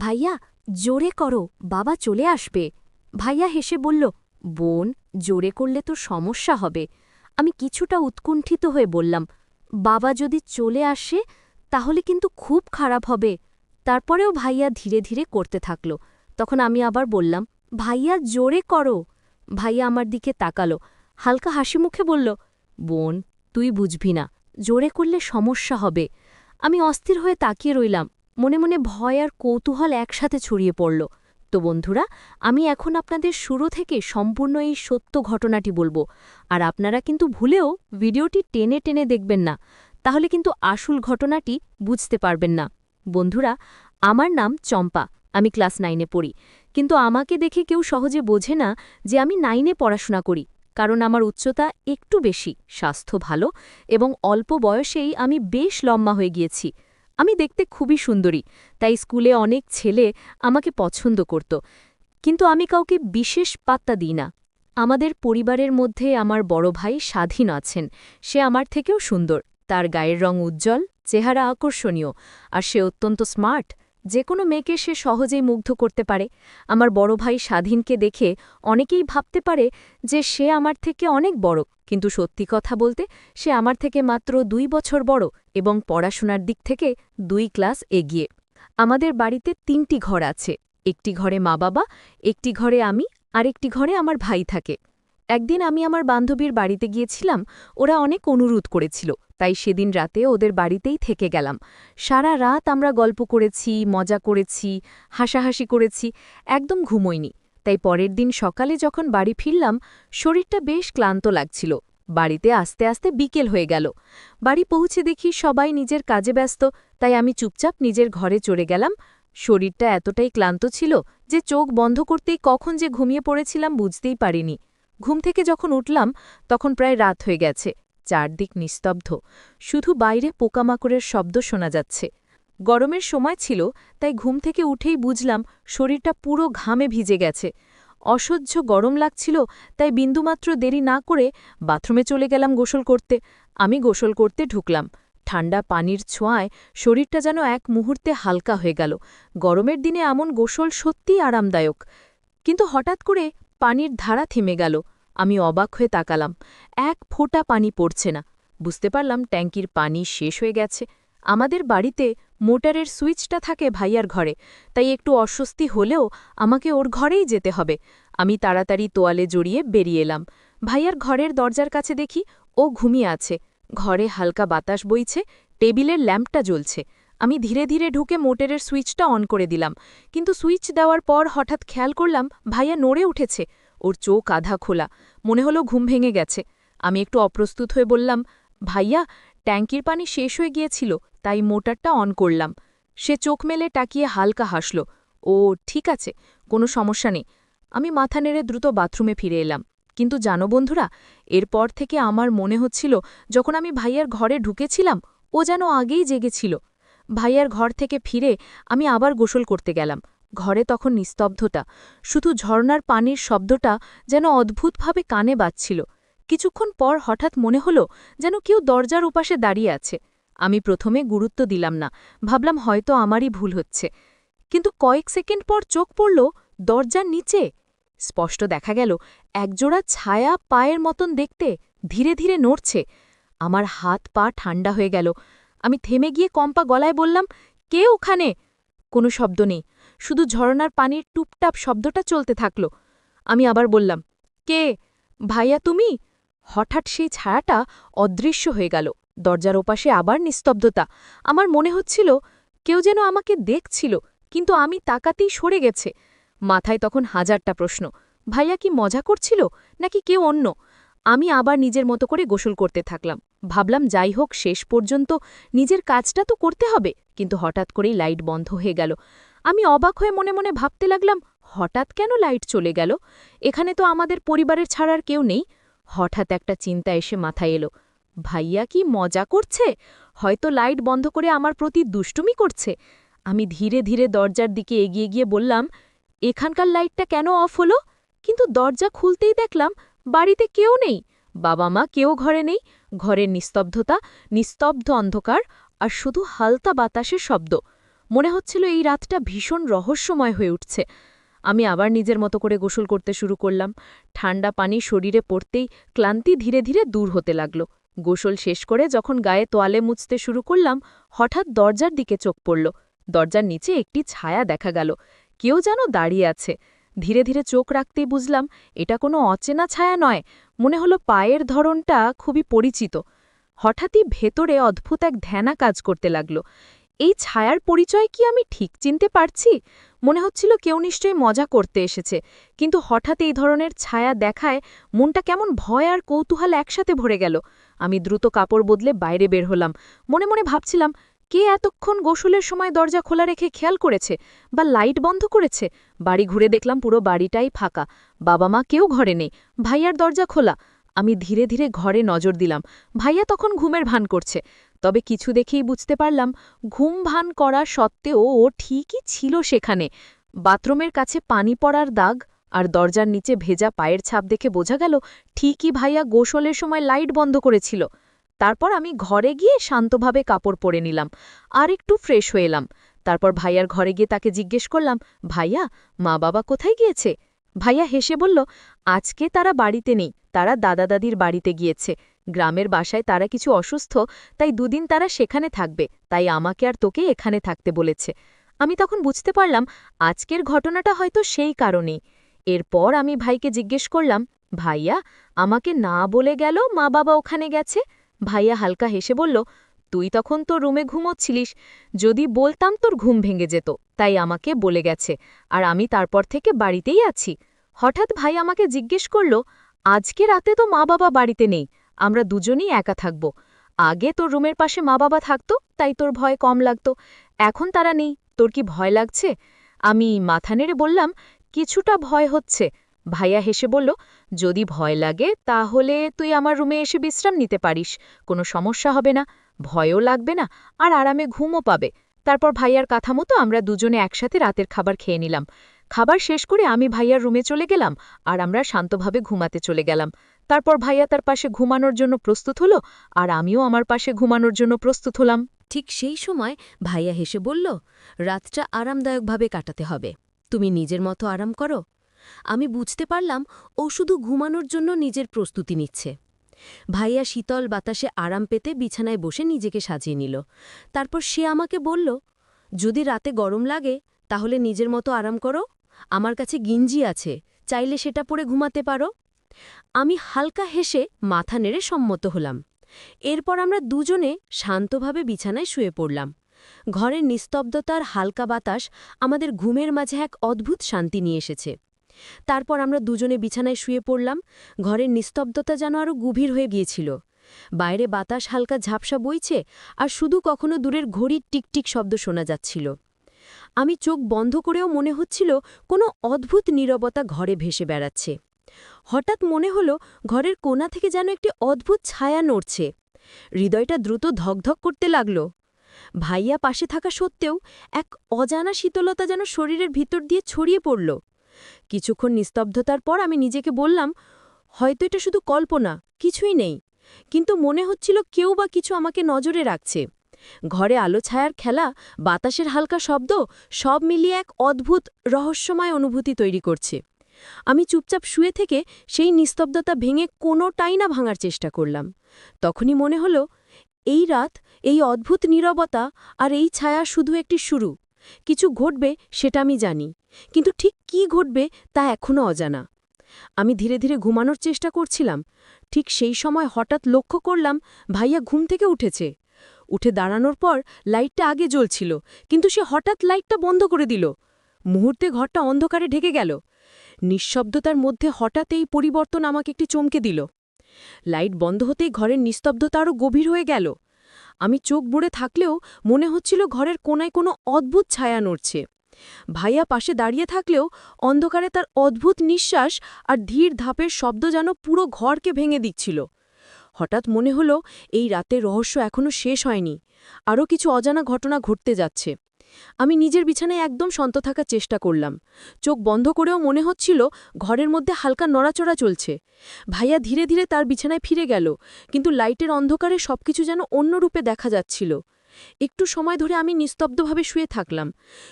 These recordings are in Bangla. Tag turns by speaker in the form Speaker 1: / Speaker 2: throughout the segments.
Speaker 1: ভাইয়া, জোরে করো, বাবা চলে আসবে। ভাইয়া হেসে বলল, বোন, জোরে করলে তো সমস্যা হবে। আমি কিছুটা উৎকুণ্ঠিত হয়ে বললাম, বাবা যদি চলে আসে তাহলে কিন্তু খুব খারাপ হবে। তারপরেও ভাইয়া ধীরে ধীরে করতে থাকল। তখন আমি আবার বললাম, ভাইয়া জোরে করো। ভাইয়া আমার দিকে তাকালো, হালকা হাসি মুখে বলল, বোন, তুই বুঝবি না, জোরে করলে সমস্যা হবে। আমি অস্থির হয়ে তাকিয়ে রইলাম, মনে মনে ভয় আর কৌতূহল একসাথে ছড়িয়ে পড়ল। তো বন্ধুরা, আমি এখন আপনাদের শুরু থেকে সম্পূর্ণ এই সত্য ঘটনাটি বলবো, আর আপনারা কিন্তু ভুলেও ভিডিওটি টেনে টেনে দেখবেন না, তাহলে কিন্তু আসল ঘটনাটি বুঝতে পারবেন না। বন্ধুরা, আমার নাম চম্পা, আমি ক্লাস 9-এ পড়ি। কিন্তু আমাকে দেখে কেউ সহজে বোঝে না যে আমি 9-এ পড়াশোনা করি, কারণ আমার উচ্চতা একটু বেশি, স্বাস্থ্য ভালো এবং অল্প বয়সেই আমি বেশ লম্বা হয়ে গিয়েছি। আমি দেখতে খুবই সুন্দরী, তাই স্কুলে অনেক ছেলে আমাকে পছন্দ করত। কিন্তু আমি কাউকে বিশেষ পাত্তা দিই না। আমাদের পরিবারের মধ্যে আমার বড় ভাই স্বাধীন আছেন। সে আমার থেকেও সুন্দর, তার গায়ের রং উজ্জ্বল, চেহারা আকর্ষণীয়, আর সে অত্যন্ত স্মার্ট। যে কোনো মেয়েকে সে সহজেই মুগ্ধ করতে পারে। আমার বড় ভাই স্বাধীনকে দেখে অনেকেই ভাবতে পারে যে সে আমার থেকে অনেক বড়, কিন্তু সত্যি কথা বলতে সে আমার থেকে মাত্র 2 বছর বড় এবং পড়াশোনার দিক থেকে 2 ক্লাস এগিয়ে। আমাদের বাড়িতে 3টি ঘর আছে। একটি ঘরে মা বাবা, একটি ঘরে আমি, আর একটি ঘরে আমার ভাই থাকে। একদিন আমি আমার বান্ধবীর বাড়িতে গিয়েছিলাম। ওরা অনেক অনুরোধ করেছিল, তাই সেদিন রাতে ওদের বাড়িতেই থেকে গেলাম। সারা রাত আমরা গল্প করেছি, মজা করেছি, হাসাহাসি করেছি, একদম ঘুমোইনি। তাই পরের দিন সকালে যখন বাড়ি ফিরলাম, শরীরটা বেশ ক্লান্ত লাগছিল। বাড়িতে আস্তে আস্তে বিকেল হয়ে গেল। বাড়ি পৌঁছে দেখি সবাই নিজের কাজে ব্যস্ত, তাই আমি চুপচাপ নিজের ঘরে চলে গেলাম। শরীরটা এতটাই ক্লান্ত ছিল যে চোখ বন্ধ করতেই কখন যে ঘুমিয়ে পড়েছিলাম বুঝতেই পারিনি। ঘুম থেকে যখন উঠলাম তখন প্রায় রাত হয়ে গেছে। চারদিক নিস্তব্ধ, শুধু বাইরে পোকামাকড়ের শব্দ শোনা যাচ্ছে। গরমের সময় ছিল, তাই ঘুম থেকে উঠেই বুঝলাম শরীরটা পুরো ঘামে ভিজে গেছে। অসহ্য গরম লাগছিল, তাই বিন্দুমাত্র দেরি না করে বাথরুমে চলে গেলাম গোসল করতে। আমি গোসল করতে ঢুকলাম। ঠান্ডা পানির ছোঁয়ায় শরীরটা যেন এক মুহূর্তে হালকা হয়ে গেল। গরমের দিনে এমন গোসল সত্যিই আরামদায়ক। কিন্তু হঠাৎ করে পানির ধারা থেমে গেল। আমি অবাক হয়ে তাকালাম, এক ফোঁটা পানি পড়ছে না। বুঝতে পারলাম ট্যাঙ্কির পানি শেষ হয়ে গেছে। আমাদের বাড়িতে মোটরের সুইচটা থাকে ভাইয়ার ঘরে, তাই একটু অস্বস্তি হলেও আমাকে ওর ঘরেই যেতে হবে। আমি তাড়াতাড়ি তোয়ালে জড়িয়ে বেরিয়ে এলাম। ভাইয়ার ঘরের দরজার কাছে দেখি ও ঘুমিয়ে আছে। ঘরে হালকা বাতাস বইছে, টেবিলের ল্যাম্পটা জ্বলছে। আমি ধীরে ধীরে ঢুকে মোটরের সুইচটা অন করে দিলাম, কিন্তু সুইচ দেওয়ার পর হঠাৎ খেয়াল করলাম ভাইয়া নড়ে উঠেছে। ওর চোখ আধা খোলা, মনে হলো ঘুম ভেঙে গেছে। আমি একটু অপ্রস্তুত হয়ে বললাম, ভাইয়া, ট্যাঙ্কির পানি শেষ হয়ে গিয়েছিল, তাই মোটরটা অন করলাম। সে চোখ মেলে তাকিয়ে হালকা হাসল। ও ঠিক আছে, কোনো সমস্যা নেই। আমি মাথা নেড়ে দ্রুত বাথরুমে ফিরে এলাম। কিন্তু জানো বন্ধুরা, এরপর থেকে আমার মনে হচ্ছিল যখন আমি ভাইয়ার ঘরে ঢুকেছিলাম ও যেন আগেই জেগেছিল। ভাইয়ার ঘর থেকে ফিরে আমি আবার গোসল করতে গেলাম। ঘরে তখন নিস্তব্ধতা, শুধু ঝর্নার পানির শব্দটা যেন অদ্ভুতভাবে কানে বাজছিল। কিছুক্ষণ পর হঠাৎ মনে হলো যেন কেউ দরজার ওপাশে দাঁড়িয়ে আছে। আমি প্রথমে গুরুত্ব দিলাম না, ভাবলাম হয়তো আমারই ভুল হচ্ছে। কিন্তু কয়েক সেকেন্ড পর চোখ পড়ল দরজার নিচে। স্পষ্ট দেখা গেল একজোড়া ছায়া পায়ের মতন দেখতে ধীরে ধীরে নড়ছে। আমার হাত পা ঠান্ডা হয়ে গেল। আমি থেমে গিয়ে কম্পা গলায় বললাম, কে ওখানে? কোনো শব্দ নেই, শুধু ঝরনার পানির টুপটাপ শব্দটা চলতে থাকল। আমি আবার বললাম, কে? ভাইয়া তুমি? হঠাৎ সেই ছায়াটা অদৃশ্য হয়ে গেল। দরজার ওপাশে আবার নিস্তব্ধতা। আমার মনে হচ্ছিল কেউ যেন আমাকে দেখছিল, কিন্তু আমি তাকাতেই সরে গেছে। মাথায় তখন হাজারটা প্রশ্ন। ভাইয়া কি মজা করছিল, নাকি কেউ অন্য? আমি আবার নিজের মতো করে গোসল করতে থাকলাম। ভাবলাম যাই হোক, শেষ পর্যন্ত নিজের কাজটা তো করতে হবে। কিন্তু হঠাৎ করেই লাইট বন্ধ হয়ে গেল। আমি অবাক হয়ে মনে মনে ভাবতে লাগলাম, হঠাৎ কেন লাইট চলে গেল? এখানে তো আমাদের পরিবারের ছাড়ার কেউ নেই। হঠাৎ একটা চিন্তা এসে মাথায় এলো, ভাইয়া কি মজা করছে? হয়তো লাইট বন্ধ করে আমার প্রতি দুষ্টুমি করছে। আমি ধীরে ধীরে দরজার দিকে এগিয়ে গিয়ে বললাম, এখানকার লাইটটা কেন অফ হলো? কিন্তু দরজা খুলতেই দেখলাম বাড়িতে কেউ নেই। বাবা মা কেউ ঘরে নেই। ঘরের নিস্তব্ধতা, নিস্তব্ধ অন্ধকার, আর শুধু হালকা বাতাসের শব্দ। মনে হচ্ছিল এই রাতটা ভীষণ রহস্যময় হয়ে উঠছে। আমি আবার নিজের মতো করে গোসল করতে শুরু করলাম। ঠান্ডা পানি শরীরে পড়তেই ক্লান্তি ধীরে ধীরে দূর হতে লাগল। গোসল শেষ করে যখন গায়ে তোয়ালে মুছতে শুরু করলাম, হঠাৎ দরজার দিকে চোখ পড়ল। দরজার নিচে একটি ছায়া দেখা গেল। কেউ যেন দাঁড়িয়ে আছে। ধীরে ধীরে চোখ রাখতেই বুঝলাম এটা কোনো অচেনা ছায়া নয়। মনে হলো পায়ের ধরনটা খুবই পরিচিত। হঠাৎই ভেতরে অদ্ভুত এক ধ্যানা কাজ করতে লাগল। এই ছায়ার পরিচয় কি আমি ঠিক চিনতে পারছি? মনে হচ্ছিল কেউ নিশ্চয়ই মজা করতে এসেছে, কিন্তু হঠাৎ এই ধরনের ছায়া দেখায় মনটা কেমন ভয় আর কৌতূহল একসাথে ভরে গেল। আমি দ্রুত কাপড় বদলে বাইরে বের হলাম। মনে মনে ভাবছিলাম, কে এতক্ষণ গোসলের সময় দরজা খোলা রেখে খেয়াল করেছে বা লাইট বন্ধ করেছে? বাড়ি ঘুরে দেখলাম পুরো বাড়িটাই ফাঁকা। বাবা মা কেউ ঘরে নেই। ভাইয়ার দরজা খোলা। আমি ধীরে ধীরে ঘরে নজর দিলাম। ভাইয়া তখন ঘুমের ভান করছে। তবে কিছু দেখেই বুঝতে পারলাম, ঘুম ভান করা সত্ত্বেও ও ঠিকই ছিল সেখানে। বাথরুমের কাছে পানি পড়ার দাগ আর দরজার নিচে ভেজা পায়ের ছাপ দেখে বোঝা গেল ঠিকই ভাইয়া গোসলের সময় লাইট বন্ধ করেছিল। তারপর আমি ঘরে গিয়ে শান্তভাবে কাপড় পরে নিলাম আর একটু ফ্রেশ হয়ে এলাম। তারপর ভাইয়ার ঘরে গিয়ে তাকে জিজ্ঞেস করলাম, ভাইয়া, মা বাবা কোথায় গিয়েছে? ভাইয়া হেসে বলল, আজকে তারা বাড়িতে নেই, তারা দাদা দাদির বাড়িতে গিয়েছে। গ্রামের বাসায় তারা কিছু অসুস্থ, তাই দুদিন তারা সেখানে থাকবে, তাই আমাকে আর তোকে এখানে থাকতে বলেছে। আমি তখন বুঝতে পারলাম আজকের ঘটনাটা হয়তো সেই কারণেই। এরপর আমি ভাইকে জিজ্ঞেস করলাম, ভাইয়া, আমাকে না বলে গেল মা বাবা ওখানে গেছে? ভাইয়া হালকা হেসে বলল, তুই তখন তোর রুমে ঘুমোচ্ছিলিস, যদি বলতাম তোর ঘুম ভেঙে যেত, তাই আমাকে বলে গেছে, আর আমি তারপর থেকে বাড়িতেই আছি। হঠাৎ ভাই আমাকে জিজ্ঞেস করল, আজকে রাতে তো মা বাবা বাড়িতে নেই, আমরা দুজনেই একা থাকব। আগে তোর রুমের পাশে মা বাবা থাকতো, তাই তোর ভয় কম লাগতো, এখন তারা নেই, তোর কি ভয় লাগছে? আমি মাথা নেড়ে বললাম, কিছুটা ভয় হচ্ছে। ভাইয়া হেসে বলল, যদি ভয় লাগে তাহলে তুই আমার রুমে এসে বিশ্রাম নিতে পারিস, কোনো সমস্যা হবে না, ভয়ও লাগবে না, আর আরামে ঘুমও পাবে। তারপর ভাইয়ার কথা মতো আমরা দুজনে একসাথে রাতের খাবার খেয়ে নিলাম। খাবার শেষ করে আমি ভাইয়ার রুমে চলে গেলাম আর আমরা শান্তভাবে ঘুমাতে চলে গেলাম। তারপর ভাইয়া তার পাশে ঘুমানোর জন্য প্রস্তুত হলো আর আমিও আমার পাশে ঘুমানোর জন্য প্রস্তুত হলাম। ঠিক সেই সময় ভাইয়া হেসে বলল, রাতটা আরামদায়কভাবে কাটাতে হবে, তুমি নিজের মতো আরাম করো। আমি বুঝতে পারলাম ও শুধু ঘুমানোর জন্য নিজের প্রস্তুতি নিচ্ছে। ভাইয়া শীতল বাতাসে আরাম পেতে বিছানায় বসে নিজেকে সাজিয়ে নিল। তারপর সে আমাকে বলল, যদি রাতে গরম লাগে তাহলে নিজের মতো আরাম করো, আমার কাছে গিঞ্জি আছে, চাইলে সেটা পরে ঘুমাতে পারো। আমি হালকা হেসে মাথা নেড়ে সম্মত হলাম। এরপর আমরা দুজনে শান্তভাবে বিছানায় শুয়ে পড়লাম। ঘরের নিস্তব্ধতার হালকা বাতাস আমাদের ঘুমের মাঝে এক অদ্ভুত শান্তি নিয়ে এসেছে। তারপর আমরা দুজনে বিছানায় শুয়ে পড়লাম। ঘরের নিস্তব্ধতা যেন আরও গভীর হয়ে গিয়েছিল। বাইরে বাতাস হালকা ঝাপসা বইছে আর শুধু কখনো দূরের ঘড়ির টিকটিক শব্দ শোনা যাচ্ছিল। আমি চোখ বন্ধ করেও মনে হচ্ছিল কোনো অদ্ভুত নীরবতা ঘরে ভেসে বেড়াচ্ছে। হঠাৎ মনে হলো ঘরের কোণা থেকে যেন একটি অদ্ভুত ছায়া নড়ছে। হৃদয়টা দ্রুত ধকধক করতে লাগল। ভাইয়া পাশে থাকা সত্ত্বেও এক অজানা শীতলতা যেন শরীরের ভিতর দিয়ে ছড়িয়ে পড়ল। কিছুক্ষণ নিস্তব্ধতার পর আমি নিজেকে বললাম, হয়তো এটা শুধু কল্পনা, কিছুই নেই। কিন্তু মনে হচ্ছিল কেউ বা কিছু আমাকে নজরে রাখছে। ঘরে আলো ছায়ার খেলা, বাতাসের হালকা শব্দ, সব মিলিয়ে এক অদ্ভুত রহস্যময় অনুভূতি তৈরি করছে। আমি চুপচাপ শুয়ে থেকে সেই নিস্তব্ধতা ভেঙে কোনোটাই না ভাঙার চেষ্টা করলাম। তখনই মনে হলো, এই রাত, এই অদ্ভুত নীরবতা আর এই ছায়া শুধু একটি শুরু। কিছু ঘটবে সেটা আমি জানি, কিন্তু ঠিক কী ঘটবে তা এখনও অজানা। আমি ধীরে ধীরে ঘুমানোর চেষ্টা করছিলাম। ঠিক সেই সময় হঠাৎ লক্ষ্য করলাম ভাইয়া ঘুম থেকে উঠেছে। উঠে দাঁড়ানোর পর লাইটটা আগে জ্বলছিল, কিন্তু সে হঠাৎ লাইটটা বন্ধ করে দিল। মুহূর্তে ঘরটা অন্ধকারে ঢেকে গেল। নিঃশব্দতার মধ্যে হঠাৎ এই পরিবর্তন আমাকে একটি চমকে দিল। লাইট বন্ধ হতেই ঘরের নিস্তব্ধতা আরও গভীর হয়ে গেল। আমি চোখ বুড়ে থাকলেও মনে হচ্ছিল ঘরের কোনায় কোনো অদ্ভুত ছায়া নড়ছে। ভাইয়া পাশে দাঁড়িয়ে থাকলেও অন্ধকারে তার অদ্ভুত নিঃশ্বাস আর ধীর ধাপের শব্দ যেন পুরো ঘরকে ভেঙে দিচ্ছিল। হঠাৎ মনে হলো এই রাতের রহস্য এখনও শেষ হয়নি, আরও কিছু অজানা ঘটনা ঘটতে যাচ্ছে। আমি নিজের বিছানায় একদম শান্ত থাকার চেষ্টা করলাম। চোখ বন্ধ করেও মনে হচ্ছিল ঘরের মধ্যে হালকা নড়াচড়া চলছে। ভাইয়া ধীরে ধীরে তার বিছানায় ফিরে গেল, কিন্তু লাইটের অন্ধকারে সবকিছু যেন অন্য রূপে দেখা যাচ্ছিল।
Speaker 2: একটু সময় ধরে আমি নিস্তব্ধভাবে শুয়ে থাকলাম।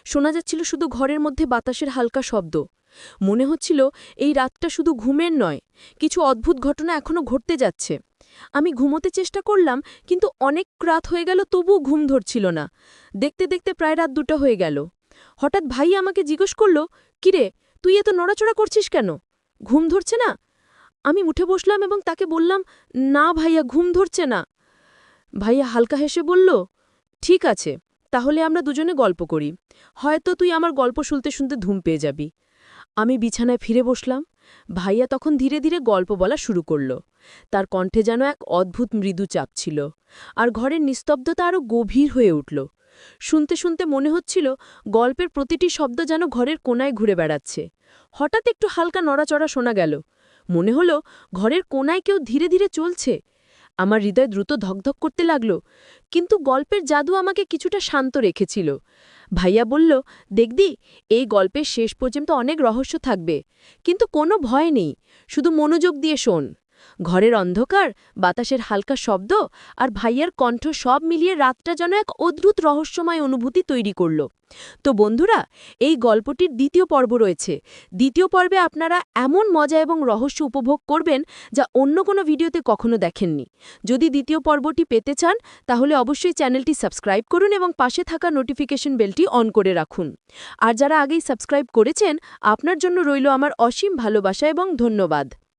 Speaker 2: শোনা যাচ্ছিল শুধু ঘরের মধ্যে বাতাসের হালকা শব্দ। মনে হচ্ছিল এই রাতটা শুধু ঘুমের নয়, কিছু অদ্ভুত ঘটনা এখনো ঘটতে যাচ্ছে। আমি ঘুমোতে চেষ্টা করলাম, কিন্তু অনেক রাত হয়ে গেল, তবুও ঘুম ধরছিল না। দেখতে দেখতে প্রায় রাত 2টা হয়ে গেল। হঠাৎ ভাই আমাকে জিজ্ঞেস করল, কিরে, তুই এত নড়াচড়া করছিস কেন? ঘুম ধরছে না? আমি উঠে বসলাম এবং তাকে বললাম, না ভাইয়া, ঘুম ধরছে না। ভাইয়া হালকা হেসে বলল, ঠিক আছে, তাহলে আমরা দুজনে গল্প করি। হয়তো তুই আমার গল্প শুনতে শুনতে ঘুম পেয়ে যাবি। আমি বিছানায় ফিরে বসলাম। ভাইয়া তখন ধীরে ধীরে গল্প বলা শুরু করল। তার কণ্ঠে যেন এক অদ্ভুত মৃদু চাপ ছিল, আর ঘরের নিস্তব্ধতা আরও গভীর হয়ে উঠল। শুনতে শুনতে মনে হচ্ছিল গল্পের প্রতিটি শব্দ যেন ঘরের কোনায় ঘুরে বেড়াচ্ছে। হঠাৎ একটু হালকা নড়াচড়া শোনা গেল। মনে হলো ঘরের কোনায় কেউ ধীরে ধীরে চলছে। আমার হৃদয় দ্রুত ধকধক করতে লাগল, কিন্তু গল্পের জাদু আমাকে কিছুটা শান্ত রেখেছিল। ভাইয়া বলল, দেখদি, এই গল্পের শেষ পর্যন্ত অনেক রহস্য থাকবে, কিন্তু কোনো ভয় নেই, শুধু মনোযোগ দিয়ে শোন। ঘরের অন্ধকার, বাতাসের হালকা শব্দ আর ভাইয়ার কণ্ঠ সব মিলিয়ে রাতটা যেন এক অদ্ভুত রহস্যময় অনুভূতি তৈরি করল। তো বন্ধুরা, এই গল্পটির দ্বিতীয় পর্ব রয়েছে। দ্বিতীয় পর্বে আপনারা এমন মজা এবং রহস্য উপভোগ করবেন যা অন্য কোনো ভিডিওতে কখনো দেখেননি। যদি দ্বিতীয় পর্বটি পেতে চান, তাহলে অবশ্যই চ্যানেলটি সাবস্ক্রাইব করুন এবং পাশে থাকা নোটিফিকেশন বেলটি অন করে রাখুন। আর যারা আগেই সাবস্ক্রাইব করেছেন, আপনার জন্য রইল আমার অসীম ভালোবাসা এবং ধন্যবাদ।